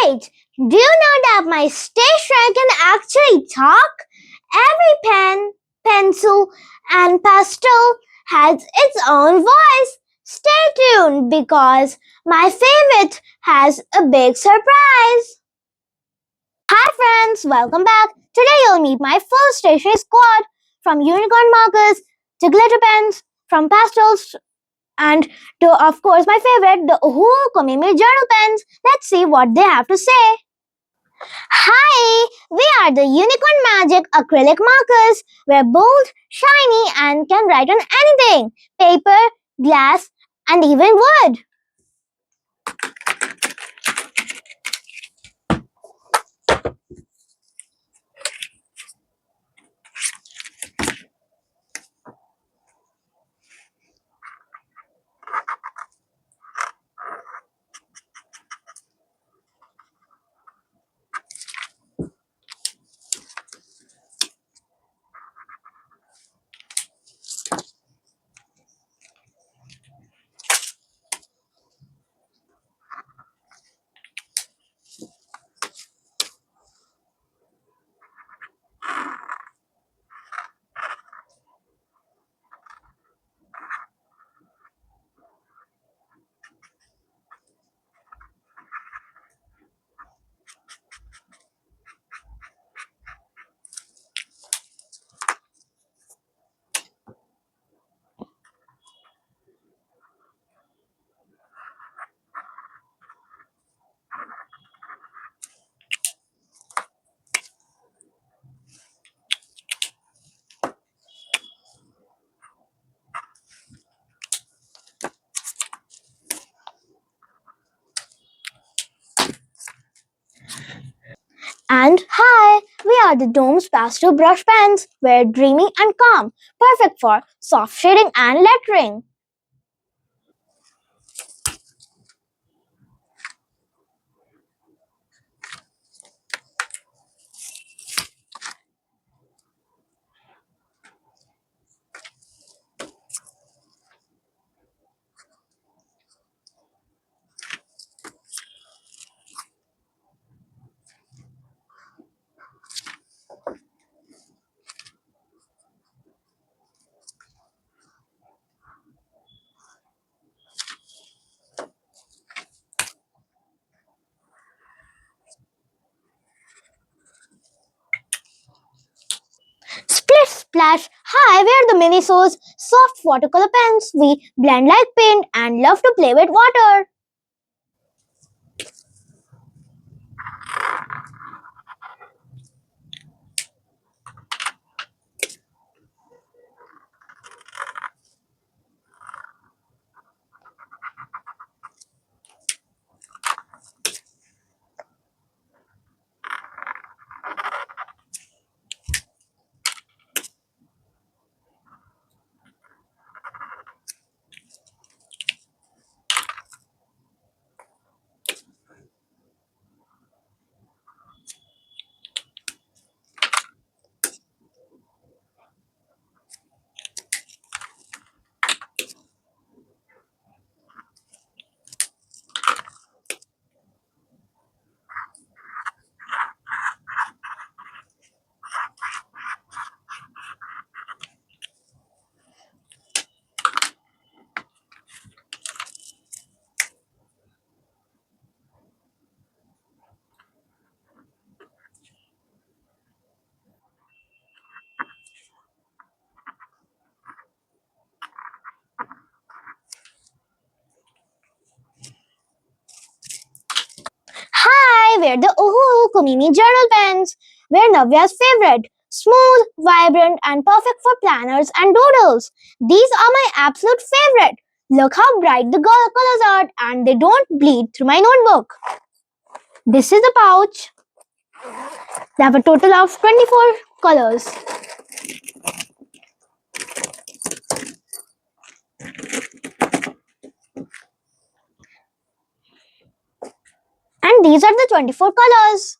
Wait, do you know that my stationery can actually talk? Every pen, pencil, and pastel has its own voice. Stay tuned because my favorite has a big surprise. Hi friends, welcome back. Today you'll meet my full stationery squad from Unicorn Markers to glitter pens, from pastels and to, of course, my favorite, the Ohuhu Journal Pens. Let's see what they have to say. Hi, we are the Unicorn Magic Acrylic Markers. We're bold, shiny, and can write on anything: paper, glass, and even wood. And hi, we are the Dome's Pastel Brush Pens. We're dreamy and calm, perfect for soft shading and lettering. Split Splash, hi, we are the Miniso's soft watercolor pens. We blend like paint and love to play with water. Hi, we're the Ohuhu Journal Pens. We're Navya's favorite. Smooth, vibrant, and perfect for planners and doodles. These are my absolute favorite. Look how bright the colors are, and they don't bleed through my notebook. This is the pouch. They have a total of 24 colors. And these are the 24 colors.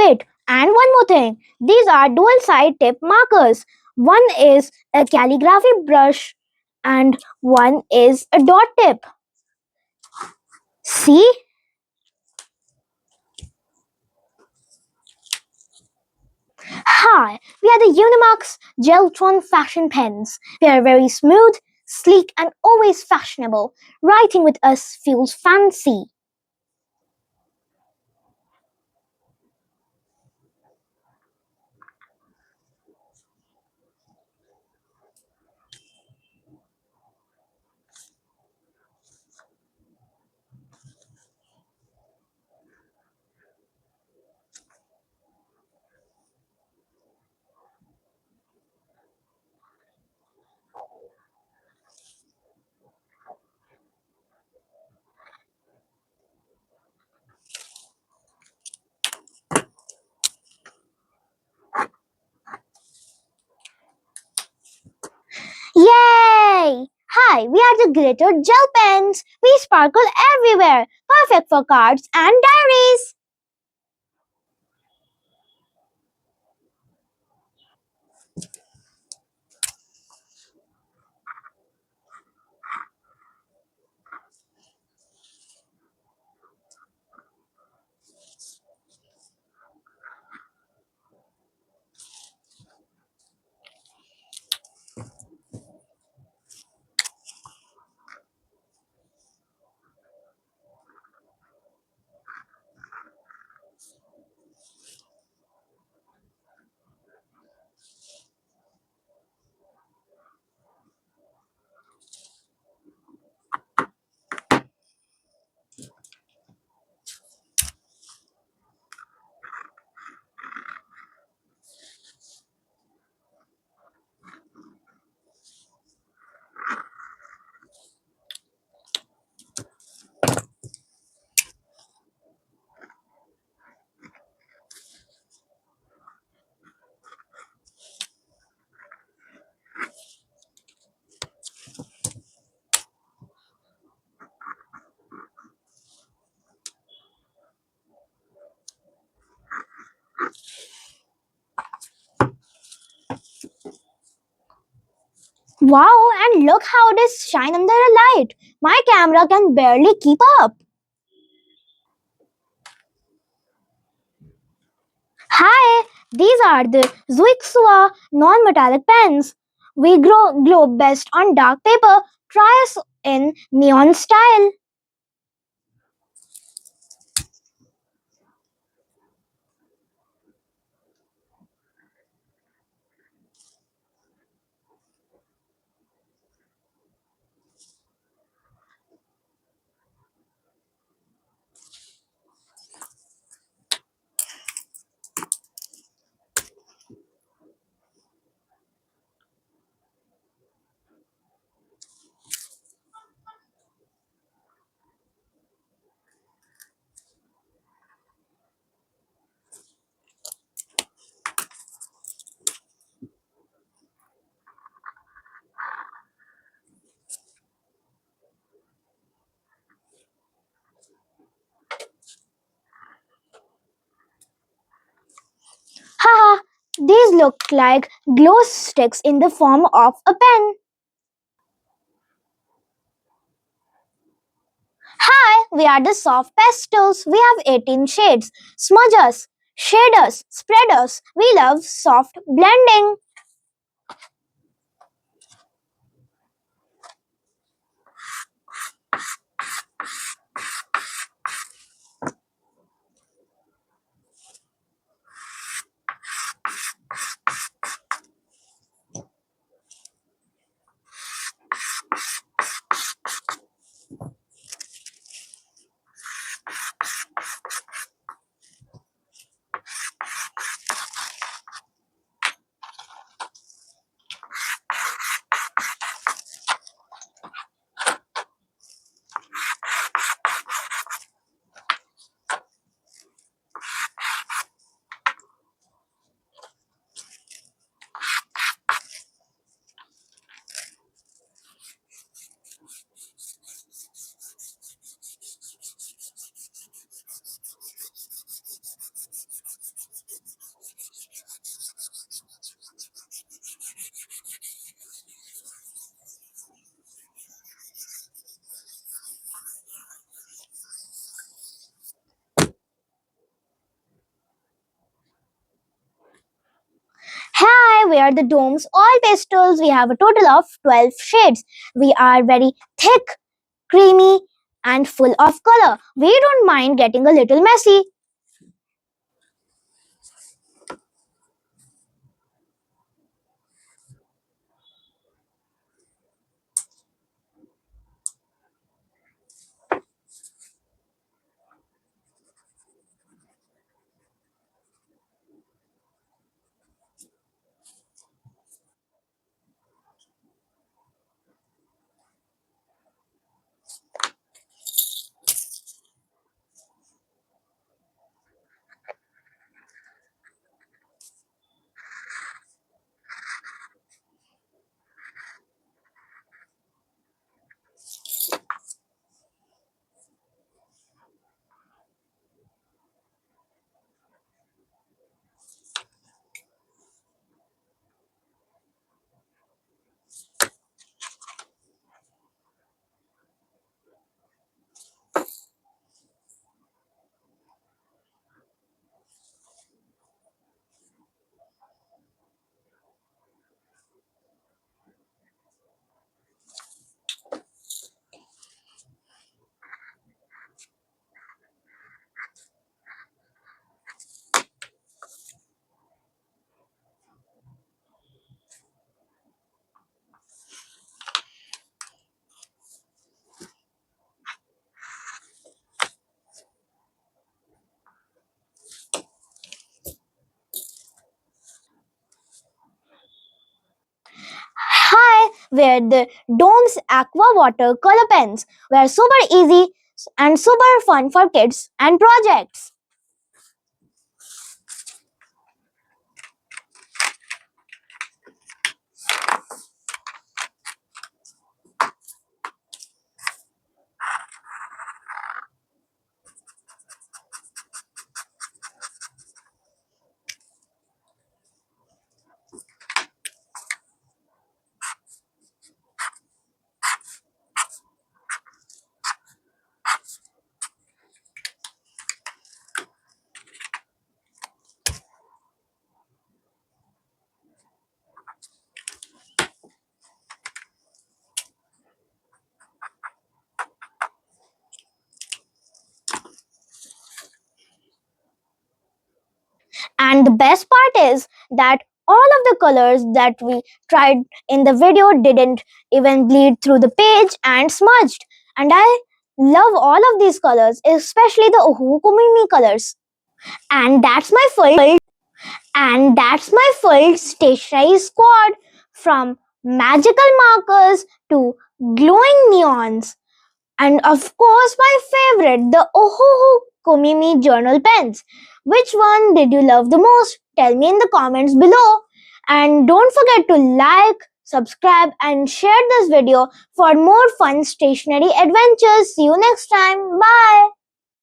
Wait, and one more thing. These are dual side tip markers. One is a calligraphy brush and one is a dot tip. See? Hi, we are the Unimax Geltron Fashion Pens. We are very smooth, sleek, and always fashionable. Writing with us feels fancy. Yay! Hi, we are the glitter gel pens. We sparkle everywhere. Perfect for cards and diaries. Wow, and look how it is shine under a light. My camera can barely keep up. Hi, these are the Zuixua non-metallic pens. We glow best on dark paper. Try us in neon style. Haha, these look like glow sticks in the form of a pen. Hi, we are the soft pastels. We have 18 shades. Smudge us, shade us, spread us. We love soft blending. I wear the domes all pastels. We have a total of 12 shades. We are very thick, creamy, and full of color. We don't mind getting a little messy. Hi, where the Dome's Aqua Water Color Pens were super easy and super fun for kids and projects. And the best part is that all of the colors that we tried in the video didn't even bleed through the page and smudged. And I love all of these colors, especially the Ohuhu colors. And that's my full stationery squad, from magical markers to glowing neons. And of course, my favorite, the Ohuhu Journal Pens. Which one did you love the most? Tell me in the comments below. And don't forget to like, subscribe, and share this video for more fun stationery adventures. See you next time. Bye.